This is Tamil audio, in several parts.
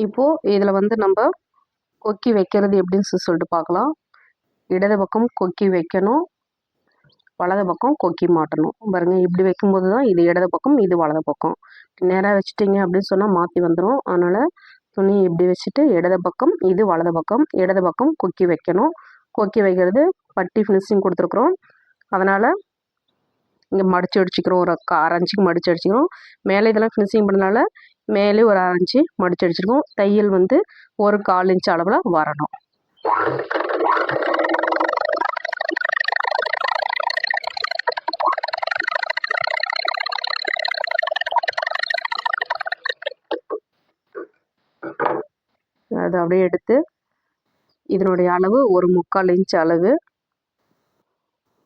இப்போது இதில் வந்து நம்ம கொக்கி வைக்கிறது எப்படின்னு சொல்லிட்டு பார்க்கலாம். இடது பக்கம் கொக்கி வைக்கணும், வலது பக்கம் கொக்கி மாட்டணும். பாருங்கள், இப்படி வைக்கும்போது தான் இது இடது பக்கம், இது வலது பக்கம். நேராக வச்சுட்டிங்க அப்படின்னு சொன்னால் மாற்றி வந்துடும். அதனால் துணி இப்படி வச்சுட்டு இடது பக்கம், இது வலது பக்கம், இடது பக்கம் கொக்கி வைக்கணும். கொக்கி வைக்கிறது பட்டி ஃபினிஷிங் கொடுத்துருக்குறோம். அதனால் இங்கே மடித்து அடிச்சுக்கிறோம், ஒரு 1/2 இன்ச்சுக்கு மடித்து அடிச்சுக்கிறோம். மேலே இதெல்லாம் ஃபினிஷிங் பண்ணனால மேலே ஒரு 1/2 இன்ச்சு மடித்து அடிச்சிருக்கோம். தையல் வந்து ஒரு 1/4 இன்ச்சு அளவில் வரணும். அதை அப்படியே எடுத்து இதனுடைய அளவு ஒரு 3/4 இன்ச் அளவு.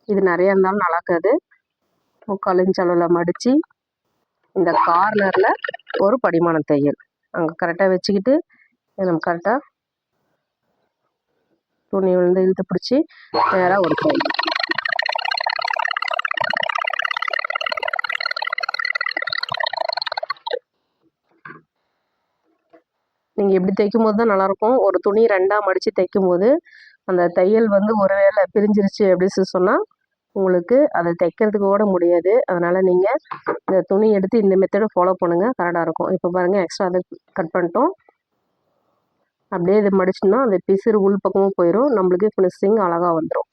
இது நிறையா இருந்தாலும் நல்லாக்காது. 3/4 இன்ச் அளவில் மடித்து இந்த கார்னரில் ஒரு படிமான தையல் அங்கே கரெக்டாக வச்சுக்கிட்டு நம்ம கரெக்டாக துணி வந்து இழுத்து பிடிச்சி நேராக ஒரு தையல். நீங்கள் எப்படி தைக்கும் போது தான் நல்லாயிருக்கும். ஒரு துணி 2ஆக மடித்து தைக்கும் போது அந்த தையல் வந்து ஒரு வேளை பிரிஞ்சிருச்சு அப்படின்னு சொன்னால் உங்களுக்கு அதை தைக்கிறதுக்கு கூட முடியாது. அதனால் நீங்கள் இந்த துணி எடுத்து இந்த மெத்தடை ஃபாலோ பண்ணுங்கள், கரெக்டாக இருக்கும். இப்போ பாருங்கள், எக்ஸ்ட்ரா அதை கட் பண்ணிட்டோம். அப்படியே இது மடிச்சோம்னா அந்த பிசிறு உள் பக்கமும் போயிடும், நம்மளுக்கு ஃபினிஷிங் அழகாக வந்துடும்.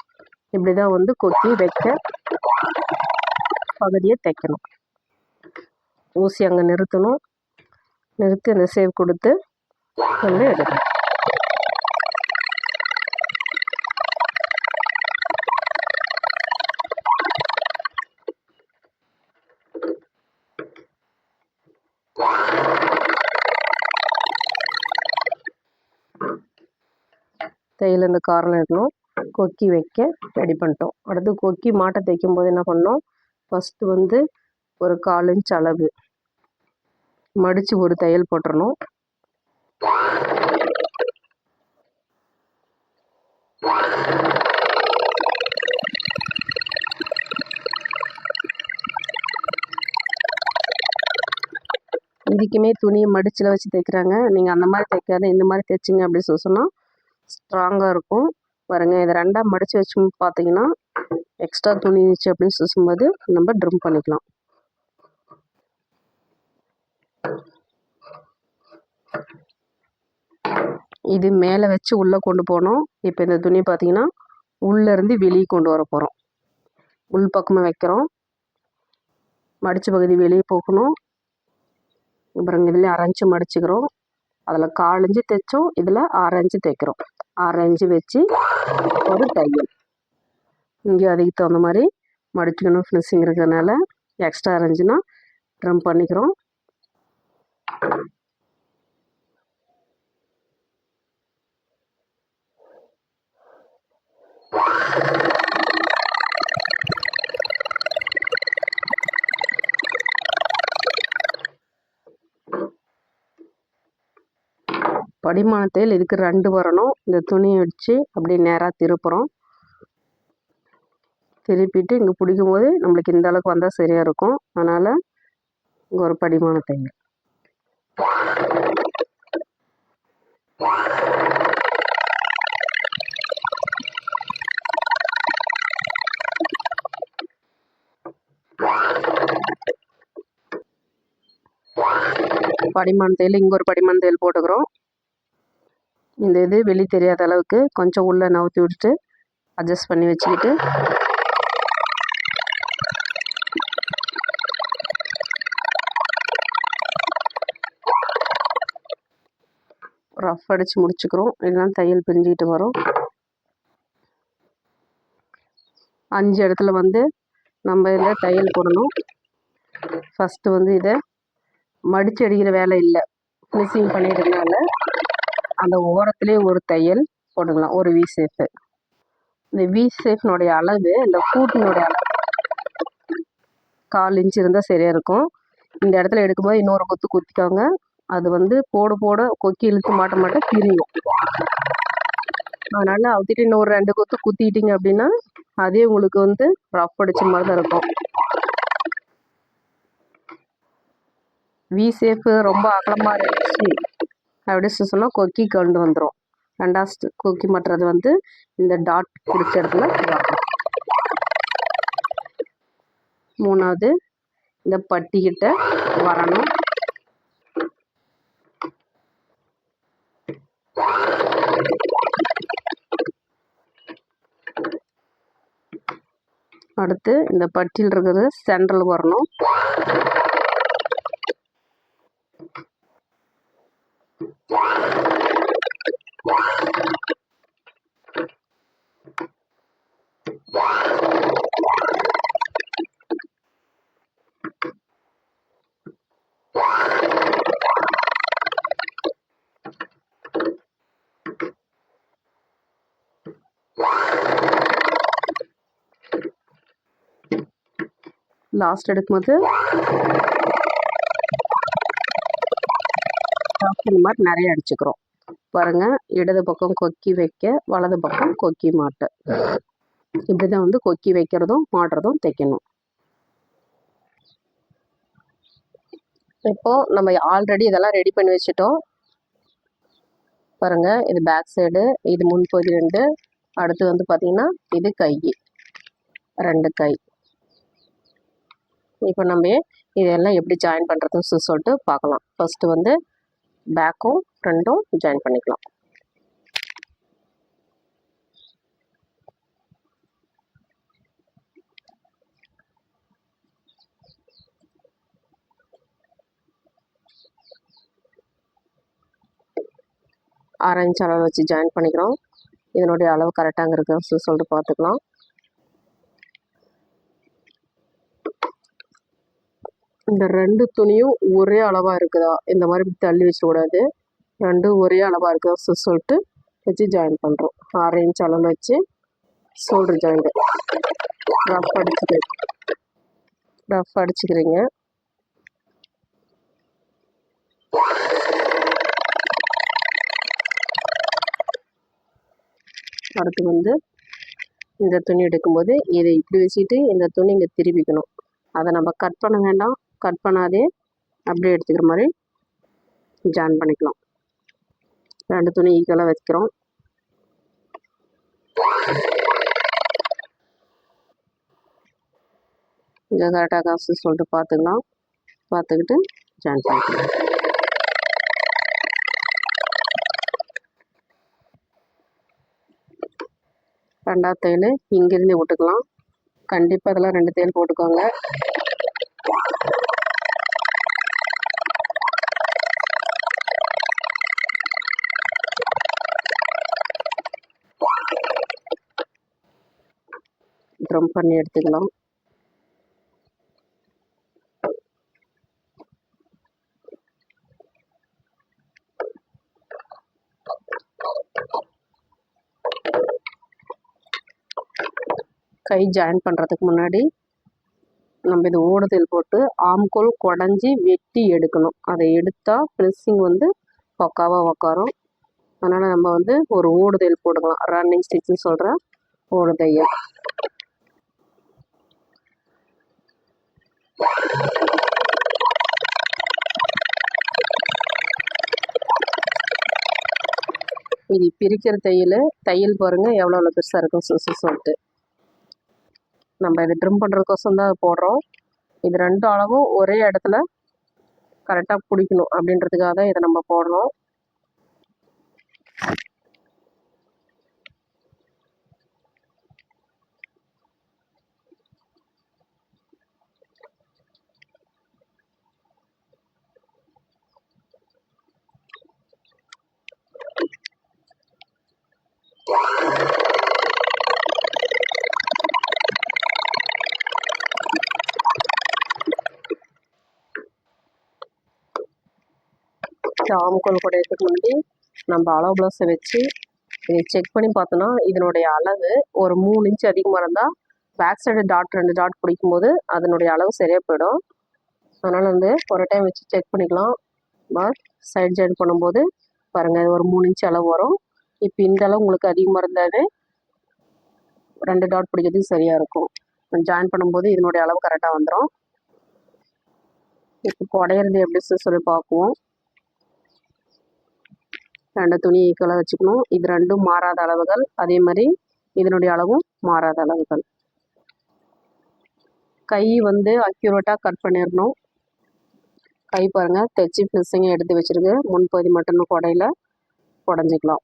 இப்படி தான் வந்து கொக்கி வைக்க பகுதியை தைக்கணும். ஊசி அங்கே நிறுத்தணும், நிறுத்தி அந்த சேவ் கொடுத்து வந்து எடுக்கணும். தையல் இந்த கார்னர் இருக்கணும். கொக்கி வைக்க ரெடி பண்ணிட்டோம். அடுத்து கொக்கி மாட்டை தைக்கும் போது என்ன பண்ணோம், ஃபஸ்ட்டு வந்து ஒரு 1/4 இன்ச் அளவு மடித்து ஒரு தையல் போட்டுறணும். இதுக்குமே துணியை மடிச்சில் வச்சு தைக்கிறாங்க. நீங்கள் அந்த மாதிரி தைக்காத இந்த மாதிரி தைச்சிங்க அப்படின்னு சொன்னால் ஸ்ட்ராங்காக இருக்கும். பாருங்கள், இதை 2ஆக மடித்து வச்சு பார்த்தீங்கன்னா எக்ஸ்ட்ரா துணி இருந்துச்சு அப்படின்னு சொல்லும்போது நம்ம ட்ரிம் பண்ணிக்கலாம். இது மேலே வச்சு உள்ளே கொண்டு போகணும். இப்போ இந்த துணி பார்த்தீங்கன்னா உள்ளேருந்து வெளியே கொண்டு வர போகிறோம். உள் பக்கமாக வைக்கிறோம், மடித்த பகுதி வெளியே போகணும். அப்புறம் இதில் 1/2 இன்ச்சு மடிச்சுக்கிறோம். அதில் 1/4 இன்ச்சு தைச்சோம், இதில் 1/2 இன்ச்சு தைக்கிறோம். 1/2 இன்ச்சு வச்சு ஒரு தையல். இங்கே அதுக்கு தகுந்த மாதிரி மடிச்சுக்கணும். ஃபினிஷிங் இருக்கிறதுனால எக்ஸ்ட்ரா 1/2 இன்ச்சுனா ட்ரிம் பண்ணிக்கிறோம். படிமான தையல் இதுக்கு 2 வரணும். இந்த துணியை வச்சு அப்படியே நேராக திருப்புறோம். திருப்பிட்டு இங்கே பிடிக்கும் போது நம்மளுக்கு இந்த அளவுக்கு வந்தால் சரியாக இருக்கும். அதனால் இங்கே ஒரு படிமான தையல். படிமான தையல் இங்கே ஒரு படிமான தையல் போட்டுக்கிறோம். இந்த இது வெளியே தெரியாத அளவுக்கு கொஞ்சம் உள்ளே நவுத்தி விட்டுட்டு அட்ஜஸ்ட் பண்ணி வச்சுக்கிட்டு ரஃப் அடித்து முடிச்சுக்கிறோம். இல்லைன்னா தையல் பிரிஞ்சுக்கிட்டு வரும். 5 இடத்துல வந்து நம்ம இதில் தையல் போடணும். ஃபஸ்ட்டு வந்து இதை மடித்து அடிக்கிற வேலை இல்லை, ஃபினிஷிங் பண்ணிடுறதுனால அந்த ஓரத்துலேயே ஒரு தையல் போட்டுக்கலாம், ஒரு வி ஷேப்பு. இந்த வி ஷேப்னுடைய அளவு, இந்த கூட்டினுடைய அளவு 1/4 இன்ச்சு இருந்தால் சரியாக இருக்கும். இந்த இடத்துல எடுக்கும்போது இன்னொரு கொத்து குத்திக்கோங்க. அது வந்து போட கொக்கி இழுத்து மாட்ட பிரியும். அதனால் அவுத்திட்டு இன்னொரு 2 கொத்து குத்திக்கிட்டிங்க அப்படின்னா அதே உங்களுக்கு வந்து ரஃப் அடிச்ச மாதிரி தான் இருக்கும். வி ஷேப்பு ரொம்ப அகலமாக இருந்துச்சு அப்படி சொன்னால் கொக்கி கொண்டு வந்துடும். ரெண்டாவது கொக்கி மாட்டுறது வந்து இந்த டாட் பிடிச்ச இடத்துல வரணும். மூணாவது இந்த பட்டிக்கிட்ட வரணும். அடுத்து இந்த பட்டியில் இருக்கிறது சென்ட்ரல் வரணும். லாஸ்ட் எடுக்கும்போது இந்த மாதிரி நிறைய அடிச்சுக்கிறோம் பாருங்க. இடது பக்கம் கொக்கி வைக்க, வலது பக்கம் கொக்கி மாட்ட. இப்படிதான் வந்து கொக்கி வைக்கிறதும் மாட்டுறதும் தைக்கணும். இப்போ நம்ம ஆல்ரெடி இதெல்லாம் ரெடி பண்ணி வச்சுட்டோம் பாருங்க. இது பேக் சைடு, இது முன்பகுதி 2. அடுத்து வந்து பார்த்தீங்கன்னா இது கை, 2 கை. இப்போ நம்ம இதெல்லாம் எப்படி ஜாயின் பண்ணுறதுன்னு சொல்லிட்டு பார்க்கலாம். ஃபஸ்ட்டு வந்து பேக்கும் ஃப்ரண்ட்டும் ஜாயின் பண்ணிக்கலாம். ஆரஞ்சு அளவு வச்சு ஜாயின் பண்ணிக்கிறோம். இதனுடைய அளவு கரெக்டாக இருக்குன்னு சொல்லிட்டு பார்த்துக்கலாம். இந்த 2 துணியும் ஒரே அளவாக இருக்குதா, இந்த மாதிரி தள்ளி வச்சக்கூடாது. 2 ஒரே அளவாக இருக்குதா சொல்லிட்டு வச்சு ஜாயின் பண்ணுறோம். ஆரஞ்சு அளவில் வச்சு ஷோல்டர் ஜாயிண்ட் ரஃப் அடிச்சுக்கிறீங்க. அடுத்து வந்து இந்த துணி எடுக்கும்போது இதை இப்படி வச்சுட்டு இந்த துணி இங்கே திருப்பிக்கணும். அதை நம்ம கட் பண்ண வேண்டாம், கட் பண்ணாதே அப்படியே எடுத்துக்கிற மாதிரி ஜாயின் பண்ணிக்கலாம். 2 துணி ஈக்குவலாக வைக்கிறோம். இங்கே கரெக்டாக காசு சொல்லிட்டு பார்த்துக்கலாம். பார்த்துக்கிட்டு ஜாயின் பண்ணிக்கலாம். ரெண்டாவது தையல் இங்கிருந்து விட்டுக்கலாம். கண்டிப்பாக இதெல்லாம் 2 தையல் போட்டுக்கோங்க. ட்ரம் பண்ணி எடுத்துக்கலாம். கை ஜாயின் பண்ணுறதுக்கு முன்னாடி நம்ம இது ஓடுதல் போட்டு ஆம்கோல் குடஞ்சி வெட்டி எடுக்கணும். அதை எடுத்தால் ப்ரெஸ்ஸிங் வந்து பக்காவாக உக்காரும். அதனால் நம்ம வந்து ஒரு ஓடுதல் போட்டுக்கலாம். ரன்னிங் ஸ்டிச்சுன்னு சொல்கிற ஓடுதையல். இது பிரிக்கிற தையல் பாருங்கள் எவ்வளோ பெருசாக இருக்கும் சொல்லிட்டு. நம்ம இது ட்ரிம் பண்ணுறதுக்கோசம் தான் போடுறோம். இது 2 அளவும் ஒரே இடத்துல கரெக்டாக பிடிக்கணும் அப்படின்றதுக்காக தான் இதை நம்ம போடுறோம். ஆம்கோல் குடையத்துக்கு முன்னாடி நம்ம அளவு ப்ளவுஸை வச்சு இதை செக் பண்ணி பார்த்தோன்னா இதனுடைய அளவு ஒரு 3 இன்ச் அதிகமாக இருந்தால் பேக் சைடு டாட் 2 டாட் பிடிக்கும்போது அதனுடைய அளவு சரியாக போயிடும். அதனால் வந்து ஒரு டைம் வச்சு செக் பண்ணிக்கலாம். சைடு ஜாயின் பண்ணும்போது பாருங்கள் ஒரு 3 இன்ச் அளவு வரும். இப்போ இந்த அளவு உங்களுக்கு அதிகமாக இருந்தாலே 2 டாட் பிடிக்கிறதுக்கு சரியாக இருக்கும். ஜாயின் பண்ணும்போது இதனுடைய அளவு கரெக்டாக வந்துடும். இப்போ குடையிறது எப்படி சொல்லி பார்க்குவோம். 2 துணி ஈக்குவலாக வச்சுக்கணும். இது ரெண்டும் மாறாத அளவுகள். அதே மாதிரி இதனுடைய அளவும் மாறாத அளவுகள். கை வந்து அக்யூரேட்டாக கட் பண்ணிடணும். கை பாருங்கள் தைச்சி ஃபினிஷிங்க எடுத்து வச்சுருக்கு. முன்பகுதி மட்டும் குடையில் குடஞ்சிக்கலாம்.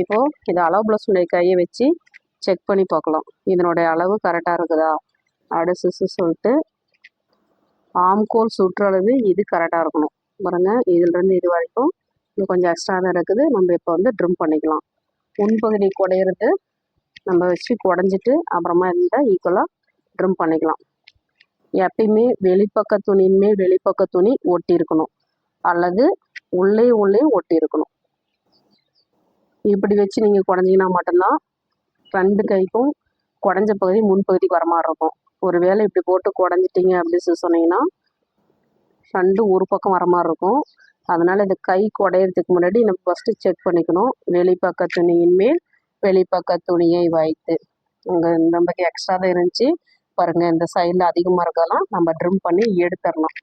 இப்போது இது அளவு ப்ளவுஸுடைய கையை வச்சு செக் பண்ணி பார்க்கலாம். இதனுடைய அளவு கரெக்டாக இருக்குதா அடுத்து சொல்லிட்டு ஆம்கோல் சுற்றளவு இது கரெக்டாக இருக்கணும். பாருங்கள் இதிலிருந்து இது வரைக்கும் இது கொஞ்சம் எக்ஸ்ட்ரா தான் இருக்குது. நம்ம இப்போ வந்து ட்ரிம் பண்ணிக்கலாம். முன்பகுதி குடையிறது நம்ம வச்சு குடஞ்சிட்டு அப்புறமா இந்த ஈக்குவலாக ட்ரிம் பண்ணிக்கலாம். எப்பயுமே வெளிப்பக்க துணியுமே வெளிப்பக்க துணி ஒட்டி இருக்கணும், அல்லது உள்ளே ஒட்டி இருக்கணும். இப்படி வச்சு நீங்கள் குடஞ்சிங்கன்னா மட்டும்தான் 2 கைக்கும் குடஞ்ச பகுதி முன்பகுதிக்கு வர மாதிரி இருக்கும். ஒரு வேளை இப்படி போட்டு குடஞ்சிட்டிங்க அப்படின்னு சொன்னீங்கன்னா 2 ஒரு பக்கம் வர மாதிரி இருக்கும். அதனால் இந்த கை குடையிறதுக்கு முன்னாடி நம்ம ஃபஸ்ட்டு செக் பண்ணிக்கணும். வெளிப்பக்க துணியின் மேல் வெளிப்பக்க துணியை வைத்து இங்கே நமக்கு எக்ஸ்ட்ரா தான் இருந்துச்சு பாருங்கள். இந்த சைடில் அதிகமாக இருக்கலாம், நம்ம ட்ரிம் பண்ணி எடுத்துடலாம்.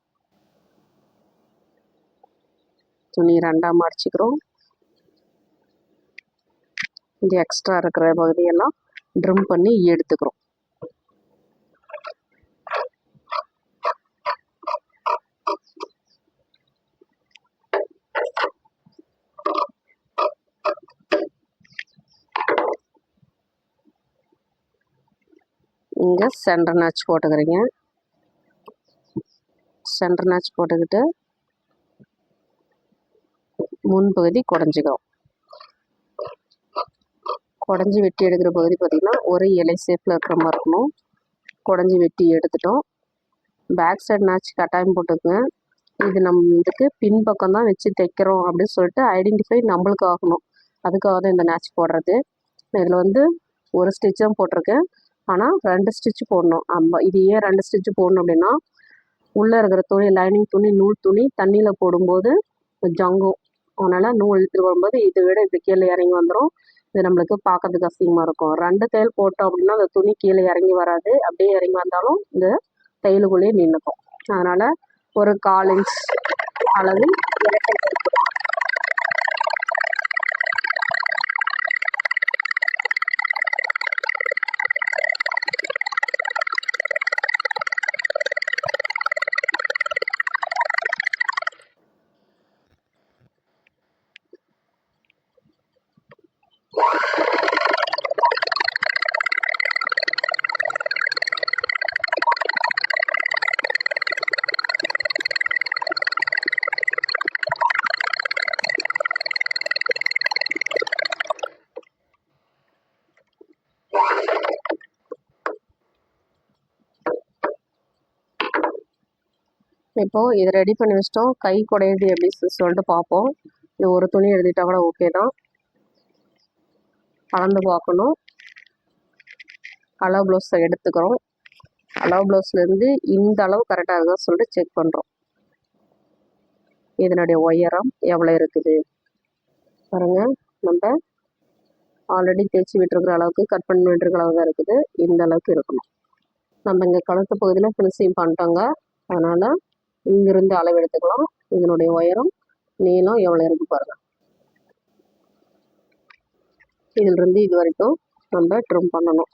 துணி 2ஆக மடிச்சுக்கிறோம். இந்த எக்ஸ்ட்ரா இருக்கிற பகுதியெல்லாம் ட்ரிம் பண்ணி எடுத்துக்கிறோம். இங்கே சென்டர் நாச் போட்டுக்கிறீங்க. சென்டர் நாச் போட்டுக்கிட்டு முன்பகுதி குடஞ்சிக்கிறோம். குடஞ்சி வெட்டி எடுக்கிற பகுதி பார்த்திங்கன்னா ஒரு இலை ஷேப்பில் இருக்கிற மாதிரி இருக்கணும். குடஞ்சி வெட்டி எடுத்துட்டோம். பேக் சைடு நாச் கட்டாயம் போட்டுக்குங்க. இது நம்மளுக்கு பின்பக்கம் தான் வச்சு தைக்கிறோம் அப்படின்னு சொல்லிட்டு ஐடென்டிஃபை நம்மளுக்கு ஆகணும். அதுக்காக தான் இந்த நாச் போடுறது. இதில் வந்து ஒரு ஸ்டிச் தான் போட்டிருக்கேன், ஆனால் 2 ஸ்டிச்சு போடணும். இது ஏன் 2 ஸ்டிச்சு போடணும் அப்படின்னா, உள்ளே இருக்கிற துணி லைனிங் துணி நூல் துணி தண்ணியில் போடும்போது ஜங்கும். அதனால் நூல் இழுத்துட்டு வரும்போது இதை விட இப்படி கீழே இறங்கி வந்துடும். இது நம்மளுக்கு பார்க்கறதுக்கு அசிங்கமாக இருக்கும். 2 தையல் போட்டோம் அப்படின்னா அந்த துணி கீழே இறங்கி வராது. அப்படியே இறங்கி வந்தாலும் இந்த தையலுக்குள்ளேயே நின்றுக்கும். அதனால் ஒரு 1/4 இன்ச் அளவு இப்போது இதை ரெடி பண்ணி வச்சிட்டோம். கை குடையுது எப்படி சொல்லிட்டு பார்ப்போம். இது ஒரு துணி எழுதிட்டா கூட ஓகே தான். கலந்து பார்க்கணும். அளவு ப்ளவுஸை எடுத்துக்கிறோம். அளவு ப்ளவுஸ்லேருந்து இந்த அளவு கரெக்டாக இருக்குதா சொல்லிட்டு செக் பண்ணுறோம். இதனுடைய உயரம் எவ்வளோ இருக்குது பாருங்கள். நம்ம ஆல்ரெடி தேய்ச்சி விட்டுருக்கிற அளவுக்கு கட் பண்ணி விட்டுருக்கிற அளவு தான் இருக்குது. இந்த அளவுக்கு இருக்கணும். நம்ம இங்கே கழுத்து பகுதியில் ஃபினிஷிங் பண்ணிட்டோங்க. அதனால் இங்கிருந்து அளவு எடுத்துக்கலாம். இதனுடைய உயரம் நீளம் எவ்வளோ இருக்குது பாருங்கள். இதிலிருந்து இது வரைக்கும் நம்ம ட்ரிம் பண்ணணும்.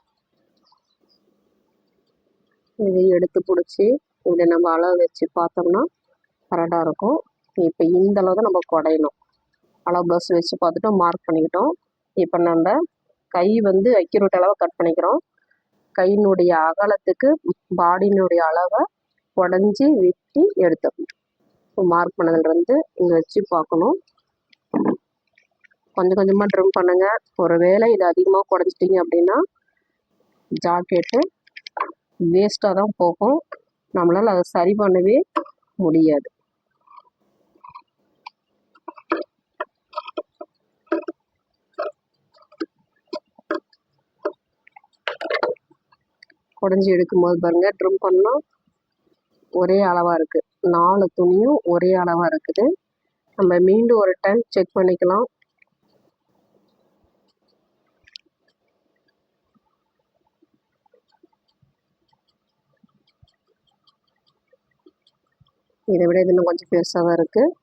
இதை எடுத்து பிடிச்சி இப்படி நம்ம அளவு வச்சு பார்த்தோம்னா கரெக்டாக இருக்கும். இப்போ இந்த அளவு தான் நம்ம குடையணும். அளவு ப்ளவுஸ் வச்சு பார்த்துட்டு மார்க் பண்ணிக்கிட்டோம். இப்போ நம்ம கை வந்து அக்யூரேட் அளவை கட் பண்ணிக்கிறோம். கையினுடைய அகலத்துக்கு பாடியினுடைய அளவை உடஞ்சி வெட்டி எடுத்துக்கணும். இப்போ மார்க் பண்ணதுலேருந்து இங்கே வச்சு பார்க்கணும். கொஞ்சம் கொஞ்சமாக ட்ரிம் பண்ணுங்கள். ஒரு வேளை இது அதிகமாக குடஞ்சிட்டிங்க அப்படின்னா ஜாக்கெட்டு வேஸ்ட்டாக தான் போகும். நம்மளால் அதை சரி பண்ணவே முடியாது. குடஞ்சி எடுக்கும்போது பாருங்கள், ட்ரிம் பண்ணால் ஒரே அளவாக இருக்குது. 4 துணியும் ஒரே அளவாக இருக்குது. நம்ம மீண்டும் ஒரு டைம் செக் பண்ணிக்கலாம். இதை விட இது இன்னும் கொஞ்சம் பெருசாக தான் இருக்குது.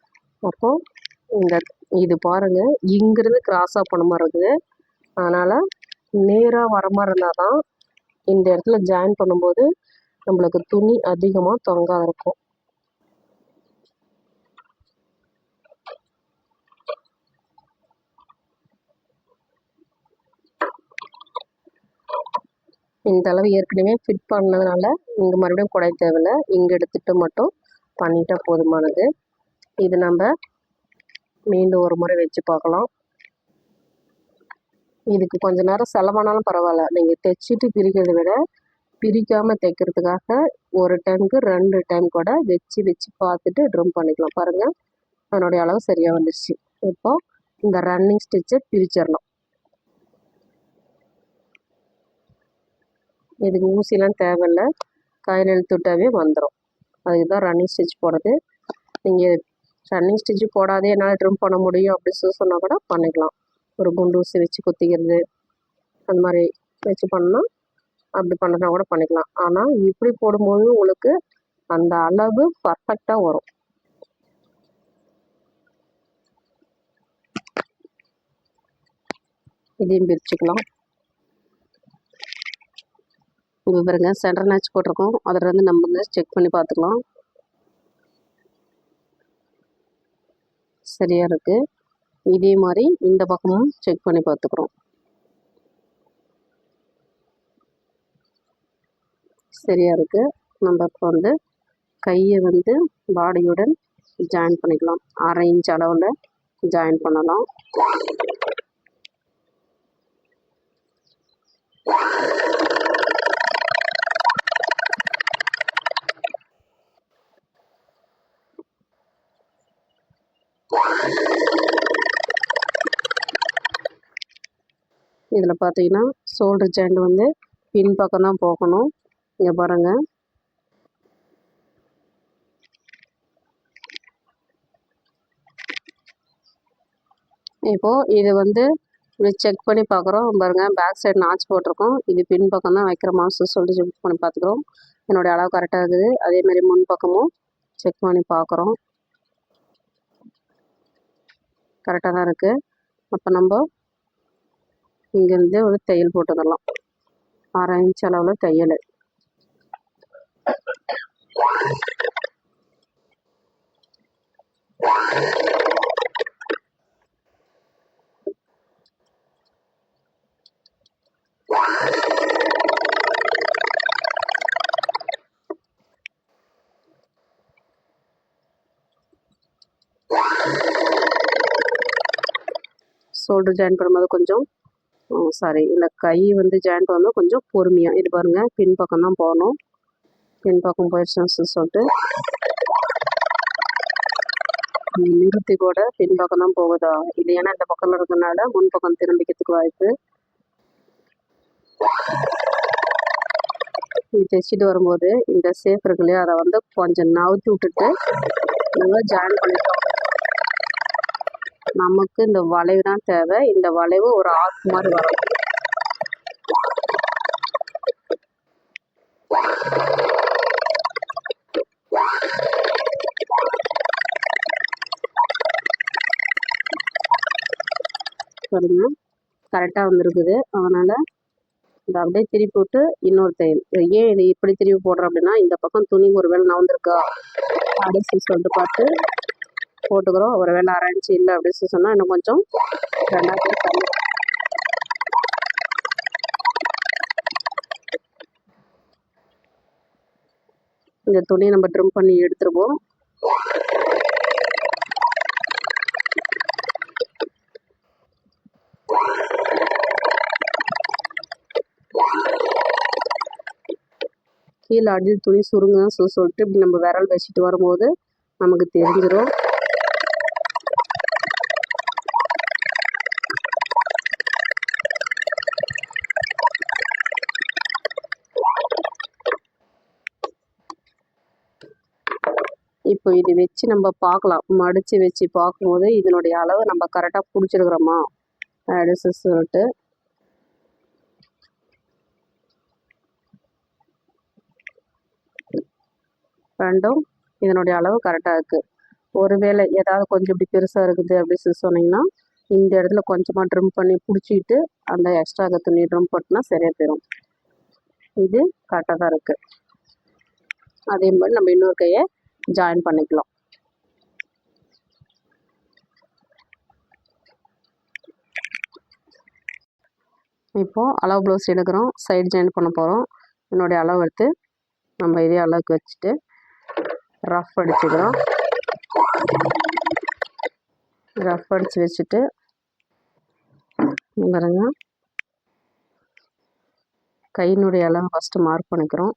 அப்போது இந்த இது பாருங்க, இங்கிருந்து கிராஸாக பண்ண மாதிரி இருக்குது. அதனால் நேராக வர மாதிரி இருந்தால் தான் இந்த இடத்துல ஜாயின் பண்ணும்போது நம்மளுக்கு துணி அதிகமாக தொங்காத இருக்கும். இந்த அளவு ஏற்கனவே ஃபிட் பண்ணதுனால இங்கே மறுபடியும் குடை தேவையில்லை. இங்கே எடுத்துகிட்டு மட்டும் பண்ணிட்டா போதுமானது. இது நம்ம மீண்டும் ஒரு முறை வச்சு பார்க்கலாம். இதுக்கு கொஞ்ச நேரம் செலவானாலும் பரவாயில்ல. நீங்கள் தைச்சிட்டு பிரிக்கிறத விட பிரிக்காமல் தைக்கிறதுக்காக ஒரு டைமுக்கு 2 டைம் கூட வச்சு பார்த்துட்டு ட்ரம் பண்ணிக்கலாம். பாருங்கள், அதனுடைய அளவு சரியாக வந்துடுச்சு. இப்போ இந்த ரன்னிங் ஸ்டிச்சை பிரிச்சிடலாம். இதுக்கு ஊசிலாம் தேவையில்லை, கையில் இழுத்துட்டாவே வந்துடும். அதுக்கு தான் ரன்னிங் ஸ்டிச் போடுறது. நீங்கள் ரன்னிங் ஸ்டிச்சு போடாதே என்னால் ட்ரிம் பண்ண முடியும் அப்படின்னு சொன்னால் கூட பண்ணிக்கலாம். ஒரு குண்டு ஊசி வச்சு குத்திக்கிறது அந்த மாதிரி வச்சு பண்ணால் அப்படி பண்ணுறதா கூட பண்ணிக்கலாம். ஆனால் இப்படி போடும்போது உங்களுக்கு அந்த அளவு பர்ஃபெக்டாக வரும். இதையும் பிரிச்சுக்கலாம். இப்போ பாருங்க, சென்டர் நாச் போட்டிருக்கோம். அதில் இருந்து நம்ம வந்து செக் பண்ணி பார்த்துக்கலாம். சரியாக இருக்குது. இதே மாதிரி இந்த பக்கமும் செக் பண்ணி பார்த்துக்குறோம். சரியாக இருக்குது. நம்ம இப்போ வந்து கையை வந்து பாடியுடன் ஜாயின் பண்ணிக்கலாம். 1/2 இன்ச் அளவில் ஜாயின் பண்ணலாம். இதில் பார்த்தீங்கன்னா ஷோல்டர் ஜாயிண்ட் வந்து பின் பக்கம் தான் போகணும். இங்கே பாருங்கள், இப்போது இது வந்து செக் பண்ணி பார்க்குறோம். பாருங்கள், பேக் சைடு நாச் போட்டிருக்கோம். இது பின் பக்கம் தான் வைக்கிற மாதிரி சொல்லிட்டு செக் பண்ணி பார்த்துக்குறோம். என்னுடைய அளவு கரெக்டாக இருக்குது. அதேமாதிரி முன் பக்கமும் செக் பண்ணி பார்க்குறோம். கரெக்டாக தான் இருக்குது. அப்போ நம்ம இங்கேருந்து ஒரு தையல் போட்டுக்கலாம். 1/2 இன்ச் அளவில் தையல். ஷோல்டர் ஜாயின் பண்ணும்போது கொஞ்சம் இந்த கை வந்து ஜாயின் பண்ணும்போது கொஞ்சம் பொறுமையாக. இது பாருங்கள், பின் பக்கம் தான் போகணும். பின் பக்கம் போயிடுச்சுன்னு சொல்லிட்டு நிறுத்தி கூட பின் பக்கம் தான் போகுதா, இது ஏன்னா இந்த பக்கம் இருக்கிறதுனால முன் பக்கம் திரும்பிக்கிறதுக்கு வாய்ப்பு. இது தைச்சிட்டு வரும்போது இந்த சேஃப் இருக்கு இல்லையா, அதை வந்து கொஞ்சம் நவுத்தி விட்டுட்டு நல்லா ஜாயின் பண்ணிட்டோம். நமக்கு இந்த வளைவு தான் தேவை. இந்த வளைவு ஒரு ஆர்க் மாதிரி வரும். பாருங்க, கரெக்டாக வந்திருக்குது. அதனால் இதை அப்படியே திருப்பி விட்டு இன்னொரு தையல். ஏன் இது இப்படி திருப்பி போடுறோம் அப்படின்னா, இந்த பக்கம் துணி ஒரு வேளை நவுந்திருக்கா அப்படின்னு சொல்லிட்டு பார்த்து போட்டுக்கிறோம். ஒரு வேளை 1/2 இன்ச்சு இல்லை அப்படின்னு சொன்னால் இன்னும் கொஞ்சம் 2 தண்ணி. இந்த துணியை நம்ம ட்ரிம் பண்ணி எடுத்துருவோம். கீழே அடியில் துணி சுருங்க சொல்லிட்டு இப்படி நம்ம விரல் வச்சுட்டு வரும்போது நமக்கு தெரிஞ்சிடும். இப்போ இது வச்சு நம்ம பார்க்கலாம். மடித்து வச்சு பார்க்கும்போது இதனுடைய அளவு நம்ம கரெக்டாக பிடிச்சிருக்கிறோமா அப்படின்னு சொல்லிட்டு ரெண்டும் இதனுடைய அளவு கரெக்டாக இருக்குது. ஒருவேளை ஏதாவது கொஞ்சம் இப்படி பெருசாக இருக்குது அப்படின்னு சொன்னீங்கன்னா இந்த இடத்துல கொஞ்சமாக ட்ரிம் பண்ணி பிடிச்சிக்கிட்டு அந்த எக்ஸ்ட்ரா துணி ட்ரிம் போட்டுனா சரியாக போயிடும். இது கரெக்டாக தான் இருக்குது. அதே மாதிரி நம்ம இன்னொரு கையை ஜாயின் பண்ணிக்கலாம். இப்போது அளவு ப்ளவுஸ் எடுக்கிறோம், சைடு ஜாயின் பண்ண போகிறோம். என்னுடைய அளவு எடுத்து நம்ம இதே அளவுக்கு வச்சுட்டு ரஃப் அடிச்சுக்கிறோம். ரஃப் அடித்து வச்சுட்டு பாருங்க, கையினுடைய அளவு ஃபஸ்ட்டு மார்க் பண்ணிக்கிறோம்.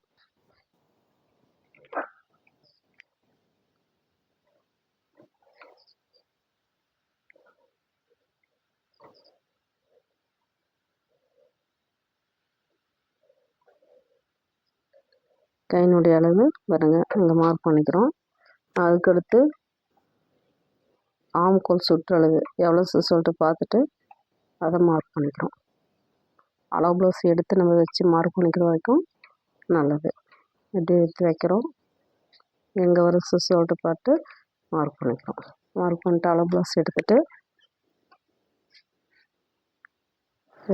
கையினுடைய அளவு பாருங்க இங்கே மார்க் பண்ணிக்கிறோம். அதுக்கடுத்து ஆம்கோல் சுற்றளவு எவ்வளோ சொல்லிட்டு பார்த்துட்டு அதை மார்க் பண்ணிக்கிறோம். அளவு ப்ளவுஸ் எடுத்து நம்ம வச்சு மார்க் பண்ணிக்கிற வரைக்கும் நல்லது. இப்படி எடுத்து வைக்கிறோம். எங்கே வரும் சொல்லிட்டு பார்த்து மார்க் பண்ணிக்கிறோம். மார்க் பண்ணிட்டு அளவு ப்ளவுஸ் எடுத்துகிட்டு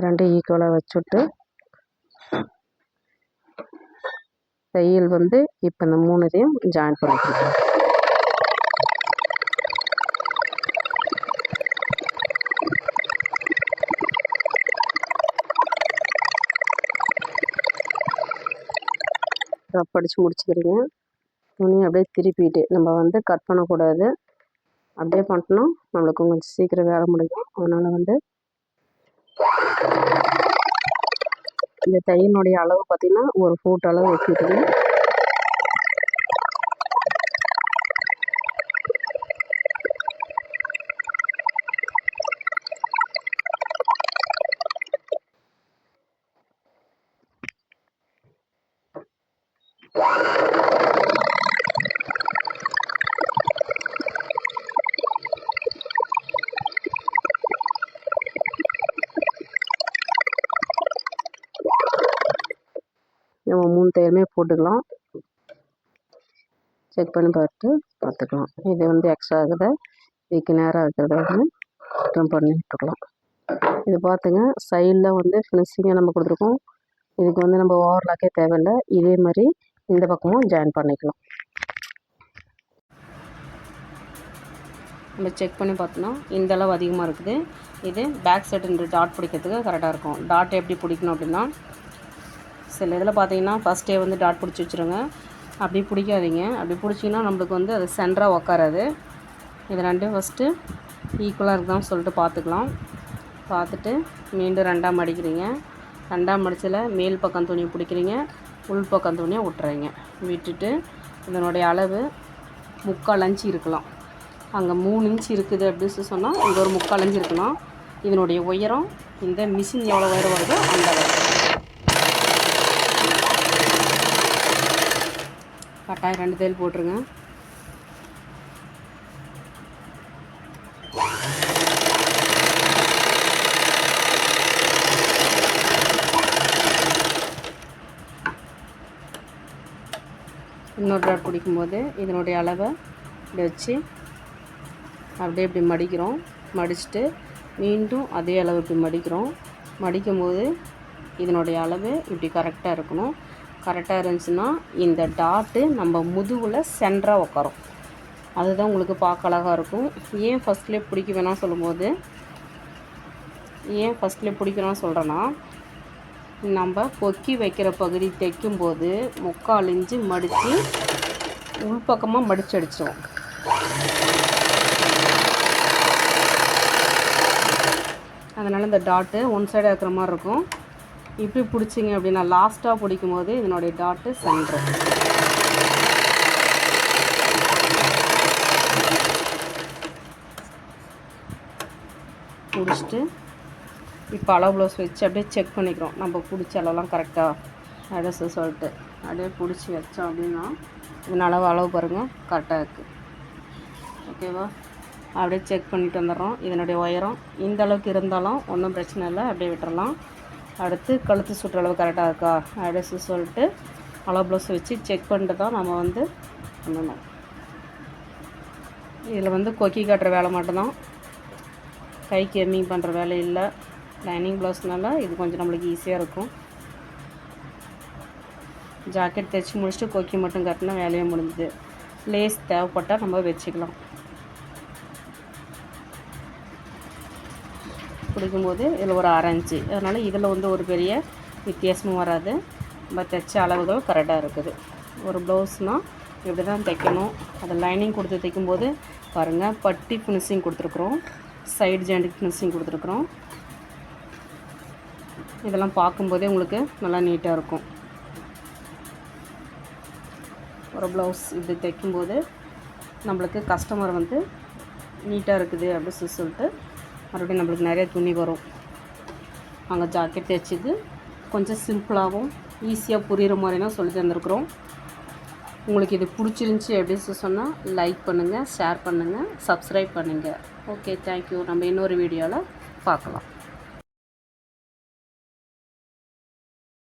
ரெண்டும் ஈக்குவலாக வச்சுட்டு தையல் இப்போ இந்த 3 இதையும் ஜாயின் பண்ணிக்கிறோம். ரஃப் அடித்து முடிச்சுக்கிறீங்க. துணி அப்படியே திருப்பிட்டு நம்ம கட் பண்ணக்கூடாது. அப்படியே பண்ணிட்டோம்னா நம்மளுக்கு கொஞ்சம் சீக்கிரம் வேலை முடியும். அதனால் இந்த தையலினுடைய அளவு பார்த்திங்கன்னா ஒரு ஃபூட் அளவு வச்சுக்கிட்டு நம்ம 3 தையலுமே போட்டுக்கலாம். செக் பண்ணி பார்த்துக்கலாம். இது எக்ஸ்ட்ரா இருக்கிறத இதுக்கு நேராக இருக்கிறத ட்ரிம் பண்ணி விட்டுக்கலாம். இது பார்த்துங்க, சைடில் ஃபினிஷிங்காக நம்ம கொடுத்துருக்கோம். இதுக்கு நம்ம ஓவர்லாக்கே தேவையில்லை. இதே மாதிரி இந்த பக்கமும் ஜாயின் பண்ணிக்கலாம். நம்ம செக் பண்ணி பார்த்தோன்னா இந்த அளவு அதிகமாக இருக்குது. இது பேக் சைடு டாட் பிடிக்கிறதுக்கு கரெக்டாக இருக்கும். டாட் எப்படி பிடிக்கணும் அப்படின்னா, சில இதில் பார்த்தீங்கன்னா ஃபஸ்ட்டே டாட் பிடிச்சி வச்சுருங்க. அப்படி பிடிக்காதீங்க. அப்படி பிடிச்சிங்கன்னா நம்மளுக்கு அது சென்டராக உக்காராது. இது ரெண்டும் ஃபஸ்ட்டு ஈக்குவலாக இருக்குதான்னு சொல்லிட்டு பார்த்துக்கலாம். பார்த்துட்டு மீண்டும் 2ஆக மடிக்கிறீங்க. 2ஆம் மடிச்சில் மேல் பக்கம் துணி பிடிக்கிறீங்க, உள் பக்கம் துணியை விட்டுறீங்க. விட்டுட்டு இதனுடைய அளவு 3/4 இன்ச்சு இருக்கலாம். அங்கே 3 இன்ச்சு இருக்குது அப்படின்னு சொன்னால் இங்கே ஒரு 3/4 இன்ச்சு இருக்கலாம். இதனுடைய உயரம் இந்த மிஷின் எவ்வளோ உயரம் வருதோ அந்த அளவு கட்டாயம் 2 தையல் போட்டுருங்க. இன்னொரு டாட் பிடிக்கும்போது இதனுடைய அளவை இப்படி வச்சு அப்படியே இப்படி மடிக்கிறோம். மடிச்சுட்டு மீண்டும் அதே அளவு இப்படி மடிக்கிறோம். மடிக்கும்போது இதனுடைய அளவு இப்படி கரெக்டாக இருக்கணும். கரெக்டாக இருந்துச்சுன்னா இந்த டாட்டு நம்ம முதுகில் சென்டராக உட்காரும். அதுதான் உங்களுக்கு பார்க்க அழகாக இருக்கும். ஏன் ஃபஸ்ட்லேயே பிடிக்க வேணாம் சொல்லும்போது, ஏன் ஃபஸ்ட்லேயே பிடிக்கணும்னு சொல்கிறேன்னா, நம்ம கொக்கி வைக்கிற பகுதி தைக்கும்போது 3/4 இன்ச்சு மடித்து உள்பக்கமாக மடித்து அடிச்சிடும். அதனால் இந்த டாட்டு ஒன் சைடாக இருக்கிற மாதிரி இருக்கும். இப்படி பிடிச்சிங்க அப்படின்னா லாஸ்ட்டாக பிடிக்கும் போது இதனுடைய டாட்டு சென்டர். பிடிச்சிட்டு இப்போ அளவு ப்ளவுஸ் வச்சு அப்படியே செக் பண்ணிக்கிறோம். நம்ம பிடிச்ச அளவுலாம் கரெக்டாக அட்ரஸ் சொல்லிட்டு அப்படியே பிடிச்சி வச்சோம் அப்படின்னா இதன் அளவு பாருங்கள் கரெக்டாக இருக்குது. ஓகேவா? அப்படியே செக் பண்ணிட்டு வந்துடுறோம். இதனுடைய உயரம் இந்த அளவுக்கு இருந்தாலும் ஒன்றும் பிரச்சனை இல்லை, அப்படியே விட்டுறலாம். அடுத்து கழுத்து சுற்றளவு கரெக்டாக இருக்கா அப்படியே சொல்லிட்டு அளவு ப்ளவுஸ் வச்சு செக் பண்ணிட்டு தான் நம்ம பண்ணணும். இதில் வந்து கொக்கி காட்டுற வேலை மட்டும்தான், கைக்கு எம்மிங் பண்ணுற வேலை இல்லை. லைனிங் ப்ளவுஸ்னால இது கொஞ்சம் நம்மளுக்கு ஈஸியாக இருக்கும். ஜாக்கெட் தைச்சி முடிச்சுட்டு கொக்கி மட்டும் கட்டினா வேலையை முடிஞ்சுது. லேஸ் தேவைப்பட்டால் நம்ம வச்சுக்கலாம். பிடிக்கும்போது இதில் ஒரு 1/2 இன்ச்சு, அதனால் இதில் வந்து ஒரு பெரிய வித்தியாசமும் வராது. நம்ம தைச்ச அளவுகள் கரெக்டாக இருக்குது. ஒரு ப்ளவுஸ்னால் இப்படி தான் தைக்கணும். அதை லைனிங் கொடுத்து தைக்கும்போது பாருங்கள், பட்டி ஃபினிஷிங் கொடுத்துருக்குறோம், சைடு ஜாயிண்ட் ஃபினிஷிங் கொடுத்துருக்குறோம். இதெல்லாம் பார்க்கும்போதே உங்களுக்கு நல்லா நீட்டாக இருக்கும். ஒரு ப்ளவுஸ் இப்படி தைக்கும்போது நம்மளுக்கு கஸ்டமர் வந்து நீட்டாக இருக்குது அப்படின்னு சொல்லிட்டு மறுபடியும் நம்மளுக்கு நிறைய துணி வரும். அங்கே ஜாக்கெட் தைச்சது கொஞ்சம் சிம்பிளாகவும் ஈஸியாக புரிகிற மாதிரி தான் சொல்லி தந்துருக்குறோம். உங்களுக்கு இது பிடிச்சிருந்துச்சி அப்படின்னு சொன்னால் லைக் பண்ணுங்கள், ஷேர் பண்ணுங்கள், சப்ஸ்கிரைப் பண்ணுங்கள். Okay, thank you. நம்ம இன்னொரு வீடியோவில் பார்க்கலாம்.